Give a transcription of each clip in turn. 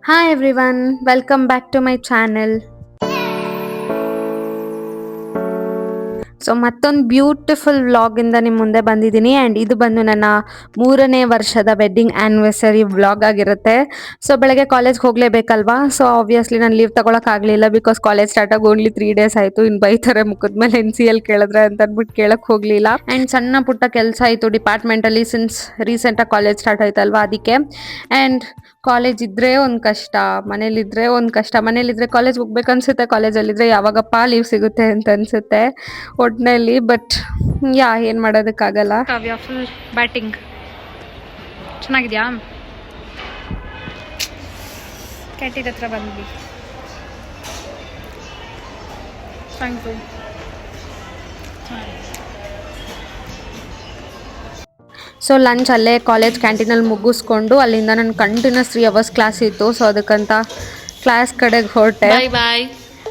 Hi everyone, welcome back to my channel. So ಮತ್ತೊಂದು beautiful ವ್ಲಾಗಿಂದ ನಿಮ್ಮ ಮುಂದೆ ಬಂದಿದ್ದೀನಿ ಆ್ಯಂಡ್ ಇದು ಬಂದು ನನ್ನ 3ನೇ ವರ್ಷದ ವೆಡ್ಡಿಂಗ್ ಆ್ಯನಿವರ್ಸರಿ ವ್ಲಾಗ್ ಆಗಿರುತ್ತೆ. ಸೊ ಬೆಳಗ್ಗೆ ಕಾಲೇಜ್ಗೆ ಹೋಗಲೇಬೇಕಲ್ವಾ, ಸೊ ಆಬ್ವಿಯಸ್ಲಿ ನಾನು ಲೀವ್ ತೊಗೊಳಕ್ಕಾಗಲಿಲ್ಲ ಬಿಕಾಸ್ ಕಾಲೇಜ್ ಸ್ಟಾರ್ಟ್ ಆಗಿ ಓನ್ಲಿ 3 ಡೇಸ್ ಆಯಿತು. ಇನ್ನು ಬೈತಾರೆ ಮುಖದ ಮೇಲೆ NCL ಕೇಳಿದ್ರೆ ಅಂತ ಅಂದ್ಬಿಟ್ಟು ಕೇಳಕ್ಕೆ ಹೋಗಲಿಲ್ಲ. ಆ್ಯಂಡ್ ಸಣ್ಣ ಪುಟ್ಟ ಕೆಲಸ ಆಯಿತು ಡಿಪಾರ್ಟ್ಮೆಂಟಲ್ಲಿ ಸಿನ್ಸ್ ರೀಸೆಂಟಾಗಿ ಕಾಲೇಜ್ ಸ್ಟಾರ್ಟ್ ಆಯ್ತಲ್ವಾ ಅದಕ್ಕೆ. ಆ್ಯಂಡ್ ಕಾಲೇಜ್ ಇದ್ದರೆ ಒಂದು ಕಷ್ಟ, ಮನೇಲಿದ್ದರೆ ಒಂದು ಕಷ್ಟ. ಮನೇಲಿದ್ದರೆ ಕಾಲೇಜ್ ಹೋಗ್ಬೇಕು ಅನ್ಸುತ್ತೆ, ಕಾಲೇಜಲ್ಲಿದ್ದರೆ ಯಾವಾಗಪ್ಪ ಲೀವ್ ಸಿಗುತ್ತೆ ಅಂತ ಅನಿಸುತ್ತೆ ಒಟ್ಟಿನಲ್ಲಿ. ಬಟ್ ಏನು ಮಾಡೋದಕ್ಕಾಗಲ್ಲ. ಕಾವ್ಯ ಫುಲ್ ಬ್ಯಾಟಿಂಗ್ ಚೆನ್ನಾಗಿದೆಯಾ? ಕ್ಯಾಟಿರ್ ಹತ್ರ ಬಂದ್ವಿ. Thank you. ಸೊ ಲಂಚ್ ಅಲ್ಲೇ ಕಾಲೇಜ್ ಕ್ಯಾಂಟೀನಲ್ಲಿ ಮುಗಿಸ್ಕೊಂಡು ಅಲ್ಲಿಂದ ನನ್ನ ಕಂಟಿನ್ಯೂಸ್ 3 hours ಕ್ಲಾಸ್ ಇತ್ತು. ಸೊ ಅದಕ್ಕಂತ ಕ್ಲಾಸ್ ಕಡೆಗೆ ಹೊರಟೆ. ಬಾಯ್.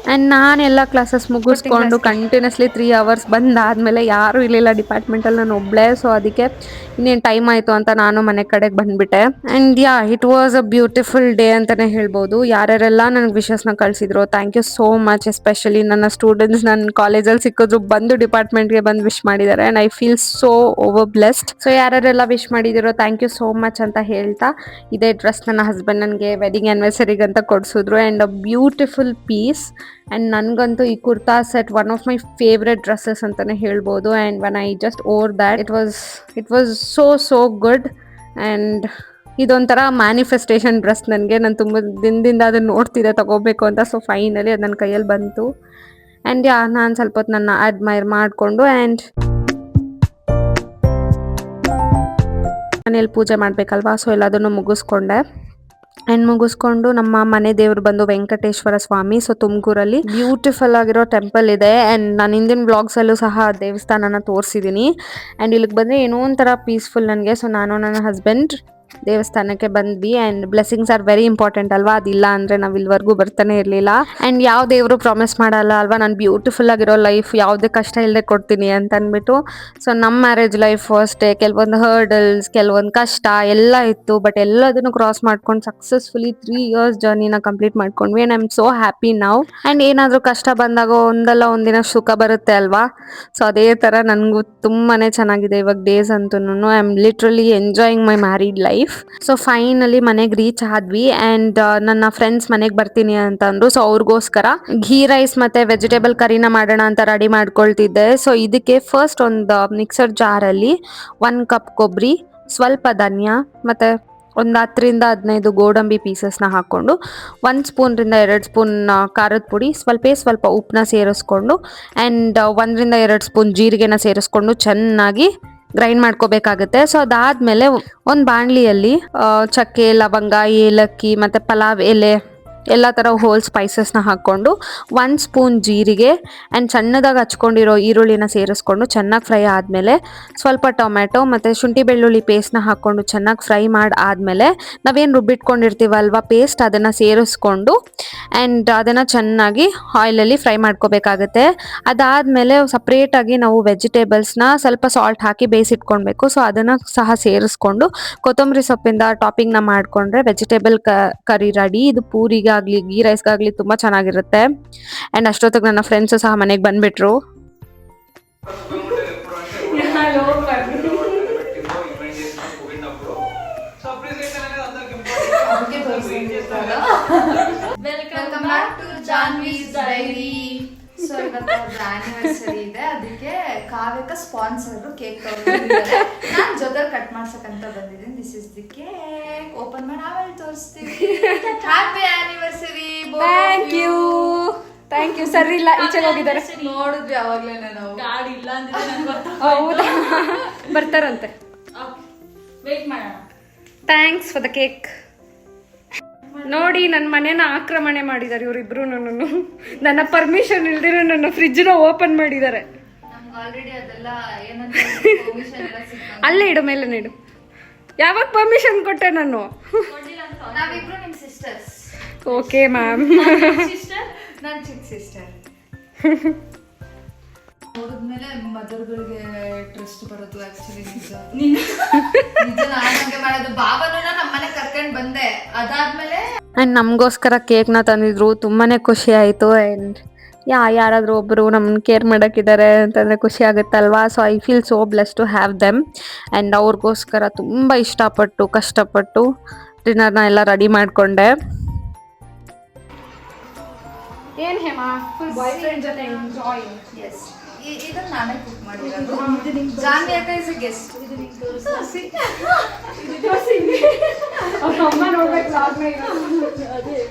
ಆ್ಯಂಡ್ ನಾನೆಲ್ಲ ಕ್ಲಾಸಸ್ ಮುಗಿಸ್ಕೊಂಡು ಕಂಟಿನ್ಯೂಸ್ಲಿ 3 hours ಬಂದಾದಮೇಲೆ ಯಾರೂ ಇರಲಿಲ್ಲ ಡಿಪಾರ್ಟ್ಮೆಂಟಲ್ಲಿ, ನಾನು ಒಬ್ಬಳೇ. ಸೊ ಅದಕ್ಕೆ ಇನ್ನೇನು ಟೈಮ್ ಆಯಿತು ಅಂತ ನಾನು ಮನೆ ಕಡೆಗೆ ಬಂದುಬಿಟ್ಟೆ. And it was a beautiful day ಅಂತಲೇ ಹೇಳ್ಬೋದು. ಯಾರ್ಯಾರೆಲ್ಲ ನನಗೆ ವಿಶಸ್ನ ಕಳಿಸಿದ್ರು, thank you so much. Especially ನನ್ನ ಸ್ಟೂಡೆಂಟ್ಸ್ ನನ್ನ ಕಾಲೇಜಲ್ಲಿ ಸಿಕ್ಕಿದ್ರು, ಬಂದು ಡಿಪಾರ್ಟ್ಮೆಂಟ್ಗೆ ಬಂದು ವಿಶ್ ಮಾಡಿದ್ದಾರೆ and I feel so over blessed. So ಯಾರ್ಯಾರೆಲ್ಲ ವಿಶ್ ಮಾಡಿದಿರೋ ಥ್ಯಾಂಕ್ ಯು ಸೋ ಮಚ್ ಅಂತ ಹೇಳ್ತಾ, ಇದೇ ಡ್ರೆಸ್ ನನ್ನ ಹಸ್ಬೆಂಡ್ ನನಗೆ ವೆಡ್ಡಿಂಗ್ ಆ್ಯನಿವರ್ಸರಿಗಂತ ಕೊಡಿಸಿದ್ರು and a beautiful piece. And ನನಗಂತೂ ಈ kurta set one of my favourite dresses ಅಂತಲೇ ಹೇಳ್ಬೋದು. And when I just wore that it was so good. And ಇದೊಂಥರ ಮ್ಯಾನಿಫೆಸ್ಟೇಷನ್ ಡ್ರೆಸ್ ನನಗೆ. ನಾನು ತುಂಬ ದಿನದಿಂದ ಅದನ್ನು ನೋಡ್ತಿದ್ದೆ ತಗೋಬೇಕು ಅಂತ. ಸೊ ಫೈನಲಿ ಅದು ನನ್ನ ಕೈಯಲ್ಲಿ ಬಂತು. ಆ್ಯಂಡ್ ನಾನು ಸ್ವಲ್ಪ ಹೊತ್ತು ನನ್ನ ಅಡ್ಮೈರ್ ಮಾಡಿಕೊಂಡು ಆ್ಯಂಡ್ ಮನೇಲಿ ಪೂಜೆ ಮಾಡಬೇಕಲ್ವಾ, ಸೊ ಎಲ್ಲದನ್ನು ಮುಗಿಸ್ಕೊಂಡೆ. ಆ್ಯಂಡ್ ಮುಗಿಸ್ಕೊಂಡು ನಮ್ಮ ಮನೆ ದೇವರು ಬಂದು ವೆಂಕಟೇಶ್ವರ ಸ್ವಾಮಿ. ಸೊ ತುಮಕೂರಲ್ಲಿ ಬ್ಯೂಟಿಫುಲ್ ಆಗಿರೋ ಟೆಂಪಲ್ ಇದೆ. ಆ್ಯಂಡ್ ನಾನು ಹಿಂದಿನ ಬ್ಲಾಗ್ಸಲ್ಲೂ ಸಹ ದೇವಸ್ಥಾನನ ತೋರಿಸಿದ್ದೀನಿ. ಆ್ಯಂಡ್ ಇಲ್ಲಿಗೆ ಬಂದರೆ ಏನೋ ಒಂಥರ ಪೀಸ್ಫುಲ್ ನನಗೆ. ಸೊ ನಾನು ನನ್ನ ಹಸ್ಬೆಂಡ್ ದೇವಸ್ಥಾನಕ್ಕೆ ಬಂದ್ವಿ. And blessings are very important ಅಲ್ವಾ, ಅದಿಲ್ಲ ಅಂದರೆ ನಾವು ಇಲ್ಲಿವರೆಗೂ ಬರ್ತಾನೆ ಇರಲಿಲ್ಲ. ಆ್ಯಂಡ್ ಯಾವ ದೇವರು ಪ್ರಾಮಿಸ್ ಮಾಡಲ್ಲ ಅಲ್ವಾ, ನಾನು ಬ್ಯೂಟಿಫುಲ್ ಆಗಿರೋ ಲೈಫ್ ಯಾವುದೇ ಕಷ್ಟ ಇಲ್ಲದೆ ಕೊಡ್ತೀನಿ ಅಂತ ಅಂದ್ಬಿಟ್ಟು. ಸೊ ನಮ್ಮ ಮ್ಯಾರೇಜ್ ಲೈಫ್ ಅಷ್ಟೇ, ಕೆಲವೊಂದು ಹರ್ಡಲ್ಸ್, ಕೆಲವೊಂದು ಕಷ್ಟ ಎಲ್ಲ ಇತ್ತು. ಬಟ್ ಎಲ್ಲದನ್ನು ಕ್ರಾಸ್ ಮಾಡ್ಕೊಂಡು ಸಕ್ಸಸ್ಫುಲಿ 3 years ಜರ್ನಿನ ಕಂಪ್ಲೀಟ್ ಮಾಡ್ಕೊಂಡ್ವಿ. And I am so happy now. And ಏನಾದರೂ ಕಷ್ಟ ಬಂದಾಗ ಒಂದಲ್ಲ ಒಂದಿನ ಸುಖ ಬರುತ್ತೆ ಅಲ್ವಾ. ಸೊ ಅದೇ ಥರ ನನಗೂ ತುಂಬಾ ಚೆನ್ನಾಗಿದೆ ಇವಾಗ ಡೇಸ್ ಅಂತೂ. I am literally enjoying my married life. So finally ಮನೆಗೆ ರೀಚ್ ಆದ್ವಿ. ಆ್ಯಂಡ್ ನನ್ನ ಫ್ರೆಂಡ್ಸ್ ಮನೆಗೆ ಬರ್ತೀನಿ ಅಂತ ಅಂದ್ರು. ಸೊ ಅವ್ರಿಗೋಸ್ಕರ ಘೀ ರೈಸ್ ಮತ್ತೆ ವೆಜಿಟೇಬಲ್ ಕರಿನ ಮಾಡೋಣ ಅಂತ ರೆಡಿ ಮಾಡ್ಕೊಳ್ತಿದ್ದೆ. ಸೊ ಇದಕ್ಕೆ ಫಸ್ಟ್ ಒಂದು ಮಿಕ್ಸರ್ ಜಾರಲ್ಲಿ 1 cup ಕೊಬ್ಬರಿ, ಸ್ವಲ್ಪ ಧನಿಯಾ ಮತ್ತು ಒಂದು 10ರಿಂದ 15 ಗೋಡಂಬಿ ಪೀಸಸ್ನ ಹಾಕ್ಕೊಂಡು 1 ಸ್ಪೂನ್ರಿಂದ 2 ಸ್ಪೂನ್ ಖಾರದ ಪುಡಿ, ಸ್ವಲ್ಪ ಉಪ್ಪನ್ನ ಸೇರಿಸ್ಕೊಂಡು ಆ್ಯಂಡ್ 1ರಿಂದ 2 ಸ್ಪೂನ್ ಜೀರಿಗೆನ ಸೇರಿಸ್ಕೊಂಡು ಚೆನ್ನಾಗಿ ಗ್ರೈಂಡ್ ಮಾಡ್ಕೋಬೇಕಾಗುತ್ತೆ. ಸೊ ಅದಾದಮೇಲೆ ಒಂದು ಬಾಣಲಿಯಲ್ಲಿ ಚಕ್ಕೆ, ಲವಂಗ, ಏಲಕ್ಕಿ ಮತ್ತು ಪಲಾವ್ ಎಲೆ ಎಲ್ಲ ಥರ ಹೋಲ್ ಸ್ಪೈಸಸ್ನ ಹಾಕ್ಕೊಂಡು 1 ಸ್ಪೂನ್ ಜೀರಿಗೆ ಆ್ಯಂಡ್ ಸಣ್ಣದಾಗಿ ಹಚ್ಕೊಂಡಿರೋ ಈರುಳ್ಳಿನ ಸೇರಿಸ್ಕೊಂಡು ಚೆನ್ನಾಗಿ ಫ್ರೈ ಆದಮೇಲೆ ಸ್ವಲ್ಪ ಟೊಮೆಟೊ ಮತ್ತು ಶುಂಠಿ ಬೆಳ್ಳುಳ್ಳಿ ಪೇಸ್ಟ್ನ ಹಾಕ್ಕೊಂಡು ಚೆನ್ನಾಗಿ ಫ್ರೈ ಮಾಡಿ ಆದಮೇಲೆ ನಾವೇನು ರುಬ್ಬಿಟ್ಕೊಂಡಿರ್ತೀವಲ್ವ ಪೇಸ್ಟ್, ಅದನ್ನು ಸೇರಿಸ್ಕೊಂಡು ಆ್ಯಂಡ್ ಅದನ್ನು ಚೆನ್ನಾಗಿ ಆಯಿಲಲ್ಲಿ ಫ್ರೈ ಮಾಡ್ಕೋಬೇಕಾಗುತ್ತೆ. ಅದಾದಮೇಲೆ ಸಪ್ರೇಟಾಗಿ ನಾವು ವೆಜಿಟೇಬಲ್ಸ್ನ ಸ್ವಲ್ಪ ಸಾಲ್ಟ್ ಹಾಕಿ ಬೇಯಿಸಿಟ್ಕೊಳ್ಬೇಕು. ಸೊ ಅದನ್ನು ಸಹ ಸೇರಿಸ್ಕೊಂಡು ಕೊತ್ತಂಬರಿ ಸೊಪ್ಪಿಂದ ಟಾಪಿಂಗ್ನ ಮಾಡಿಕೊಂಡ್ರೆ ವೆಜಿಟೇಬಲ್ ಕರಿ ರೆಡಿ. ಇದು ಪೂರಿಗೆ ಆಗಲಿ ಘೀ ರೈಸ್ಗಾಗಲಿ ತುಂಬ ಚೆನ್ನಾಗಿರುತ್ತೆ. ಆ್ಯಂಡ್ ಅಷ್ಟೊತ್ತಿಗೆ ನನ್ನ ಫ್ರೆಂಡ್ಸು ಸಹ ಮನೆಗೆ ಬಂದುಬಿಟ್ರು. Welcome back to Jaanvi's diary. So ಇವತ್ತು ಅವ್ರ ಆನಿವರ್ಸರಿ ಇದೆ, ಅದಕ್ಕೆ ಕಾವ್ಯಕ ಸ್ಪಾನ್ಸರ್ ಕೇಕ್ ತಗೊಂಡಿದ್ದಾರೆ. ನಾನು ಜೊತೆಲಿ ಕಟ್ ಮಾಡ್ಸಕ್ಕಂತ ಬಂದಿದ್ದೀನಿ. This is the cake. Open ಮಾಡಿ ಆಮೇಲೆ ತೋರಿಸ್ತೀವಿ. Happy anniversary. Thank you. ಸರಿ ಇಲ್ಲ, ಈಚೆಗೆ ಹೋಗಿದ್ದಾರೆ. ನೋಡಿದ್ವಿ ಅವಾಗ್ಲೇನೆ ನಾವು. ಗಾಡಿ ಇಲ್ಲ ಅಂದ್ರೆ ಹೌದಾ, ಬರ್ತಾರಂತೆ. ವೇಟ್ ಮಾಡೋಣ. Thanks for the cake. ನೋಡಿ ನನ್ನ ಮನೇನ ಆಕ್ರಮಣೆ ಮಾಡಿದ್ದಾರೆ ಇವರಿಬ್ರು. ನನ್ನ ಪರ್ಮಿಷನ್ ಇಲ್ದಿರೋ ನನ್ನ ಫ್ರಿಜ್ನ ಓಪನ್ ಮಾಡಿದ್ದಾರೆ. ಅಲ್ಲೇ ಇಡು, ಮೇಲೆ ಇಡು. ಯಾವಾಗ ಪರ್ಮಿಷನ್ ಕೊಟ್ಟೆ ನಾನು? Okay ma'am. ನನ್ನ ಚಿಕ್ಕ ಸಿಸ್ಟರ್. ನೋಡಿದ್ಮೇಲೆ ಮದರ್ಗಳಿಗೆ ಟ್ರಸ್ಟ್ ಬರೋದು ಆಕ್ಚುಲಿ ನಿಜ. ನಿಜ ನಾನು ಹಂಗೆ ಮಾಡೋದು. ಬಾಬಾನ ನಮ್ಮ ಮನೆ ಕರ್ಕೊಂಡು ಬಂದೆ. ಅದಾದ್ಮೇಲೆ ಆ್ಯಂಡ್ ನಮಗೋಸ್ಕರ ಕೇಕ್ನ ತಂದಿದ್ರು ತುಂಬಾ ಖುಷಿ ಆಯಿತು. ಆ್ಯಂಡ್ ಯಾರಾದರೂ ಒಬ್ಬರು ನಮ್ಮನ್ನ ಕೇರ್ ಮಾಡೋಕ್ಕಿದ್ದಾರೆ ಅಂತಂದರೆ ಖುಷಿ ಆಗುತ್ತಲ್ವಾ. So I feel so bless to have them. And ಅವ್ರಿಗೋಸ್ಕರ ತುಂಬ ಇಷ್ಟಪಟ್ಟು ಕಷ್ಟಪಟ್ಟು ಡಿನ್ನರ್ನ ಎಲ್ಲ ರೆಡಿ ಮಾಡಿಕೊಂಡೆ. ಏನ್ ಹೇಮಾ ಬಾಯ್ ಫ್ರೆಂಡ್ ಜೊತೆ ಎಂಜಾಯ್. ಎಸ್, ಇದನ್ನ ನಾನೇ ಕುಕ್ ಮಾಡಿರೋದು. ಜಾನ್ವಿ ಅಕ್ಕ ಇಸ್ ಎ ಗೆಸ್ಟ್. ಅವ್ರ ಅಮ್ಮ ನೋಡ್ಬೇಕು vlogನ ಈಗ.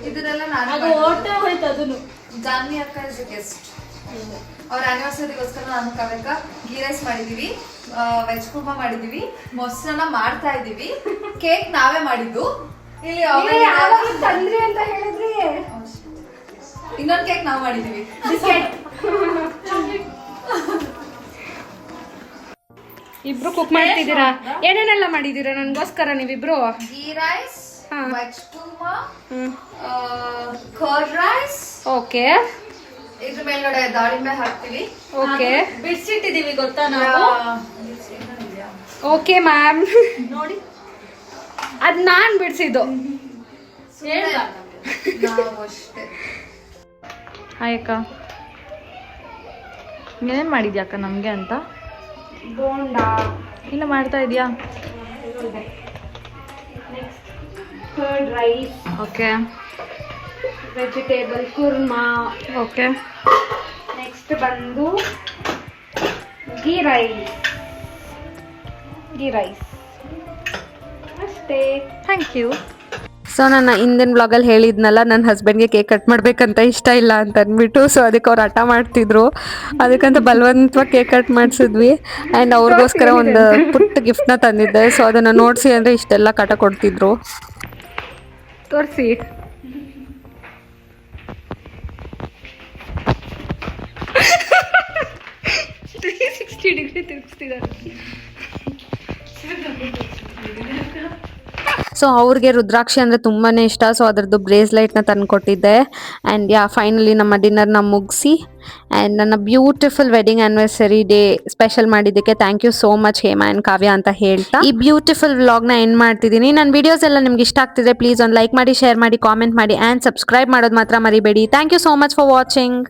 ಇದನ್ನೆಲ್ಲ ನಾನೇ ಅದು ಓಡ್ತಾ ಹೋಯ್ತು ಅದನ್ನು. ಜಾನ್ವಿ ಅಕ್ಕ ಇಸ್ ಎ ಗೆಸ್ಟ್. ಅವ್ರ ಆನಿವರ್ಸರಿಗೋಸ್ಕರ ನಾನು ಕಾವ್ಯಕ್ಕ ಗೀ ರೈಸ್ ಮಾಡಿದೀವಿ, ವೆಜ್ ಕುರ್ಮಾ ಮಾಡಿದೀವಿ, ಮೊಸರನ್ನ ಮಾಡ್ತಾ ಇದೀವಿ. ಕೇಕ್ ನಾವೇ ಮಾಡಿದ್ದು. ಇಲ್ಲಿ ತಂದ್ರಿ ಅಂತ ಹೇಳಿದ್ರಿ. ಇನ್ನೊಂದು ಕೇಕ್ ನಾವು ಮಾಡಿದೀವಿ. ಇಬ್ರು ಕುಕ್ ಮಾಡ್ತಿದ್ದೀರಾ? ಏನೇನೆಲ್ಲ ಮಾಡಿದೀರಾ ನನ್ಗೋಸ್ಕರ ನೀವಿಬ್ರು? Ghee rice, veg kurma, curd rice. Okay ಇದ್ರ ಮೇಲ್ಗಡೆ ದಾಳಿಂಬೆ ಹಾಕ್ತಿವಿ. ಓಕೆ ಬಿಡ್ಸಿಟ್ಟಿದೀವಿ ಗೊತ್ತಾ ನಾವು. Okay ma'am. ನೋಡಿ, ಅದ್ ನಾನ್ ಬಿಡ್ಸಿದ್ದು. ನಾವು ಅಷ್ಟೇ. ಹಾಯ್ ಅಕ್ಕ, ಏನೇನು ಮಾಡಿದ್ಯಾ ಅಕ್ಕ ನಮಗೆ ಅಂತ? ಬೋಂಡಾ ಇಲ್ಲ ಮಾಡ್ತಾ ಇದೆಯಾ? Next curd rice, okay vegetable kurma, okay next ಬಂದು ಗೀ ರೈಸ್ ಅಷ್ಟೇ. Thank you. ಸೊ ನನ್ನ ಹಿಂದಿನ ಬ್ಲಾಗಲ್ಲಿ ಹೇಳಿದ್ನಲ್ಲ, ನನ್ನ ಹಸ್ಬೆಂಡ್ಗೆ ಕೇಕ್ ಕಟ್ ಮಾಡಬೇಕಂತ ಇಷ್ಟ ಇಲ್ಲ ಅಂತ ಅಂದ್ಬಿಟ್ಟು. ಸೊ ಅದಕ್ಕೆ ಅವ್ರು ಹಠ ಮಾಡ್ತಿದ್ರು, ಅದಕ್ಕಂತ ಬಲವಂತವಾಗಿ ಕೇಕ್ ಕಟ್ ಮಾಡಿಸಿದ್ವಿ. ಆ್ಯಂಡ್ ಅವ್ರಿಗೋಸ್ಕರ ಒಂದು ಪುಟ್ಟ ಗಿಫ್ಟ್ನ ತಂದಿದ್ದೆ. ಸೊ ಅದನ್ನು ನೋಡಿಸಿ ಅಂದರೆ ಇಷ್ಟೆಲ್ಲ ಕಾಟ ಕೊಡ್ತಿದ್ರು. ತೋರಿಸಿ. ಡಿಗ್ರಿ ತಿರುಗಿಸ್ತಿದ್ದಾರೆ. ಸೊ ಅವ್ರಿಗೆ ರುದ್ರಾಕ್ಷಿ ಅಂದರೆ ತುಂಬಾ ಇಷ್ಟ. ಸೊ ಅದರದ್ದು ಬ್ರೇಸ್ಲೈಟ್ನ ತಂದು ಕೊಟ್ಟಿದ್ದೆ. ಆ್ಯಂಡ್ ಫೈನಲಿ ನಮ್ಮ ಡಿನ್ನರ್ನ ಮುಗಿಸಿ ಆ್ಯಂಡ್ ನನ್ನ beautiful wedding anniversary day special ಮಾಡಿದ್ದಕ್ಕೆ thank you so much Hema and Kavya ಅಂತ ಹೇಳ್ತಾ ಈ ಬ್ಯೂಟಿಫುಲ್ ವ್ಲಾಗ್ನ ಎಂಡ್ ಮಾಡ್ತಿದ್ದೀನಿ. ನನ್ನ ವಿಡಿಯೋಸ್ ಎಲ್ಲ ನಿಮ್ಗೆ ಇಷ್ಟ ಆಗ್ತಿದ್ರೆ ಪ್ಲೀಸ್ ಒಂದು ಲೈಕ್ ಮಾಡಿ, ಶೇರ್ ಮಾಡಿ, ಕಾಮೆಂಟ್ ಮಾಡಿ ಆ್ಯಂಡ್ ಸಬ್ಸ್ಕ್ರೈಬ್ ಮಾಡೋದು ಮಾತ್ರ ಮರಿಬೇಡಿ. Thank you so much for watching.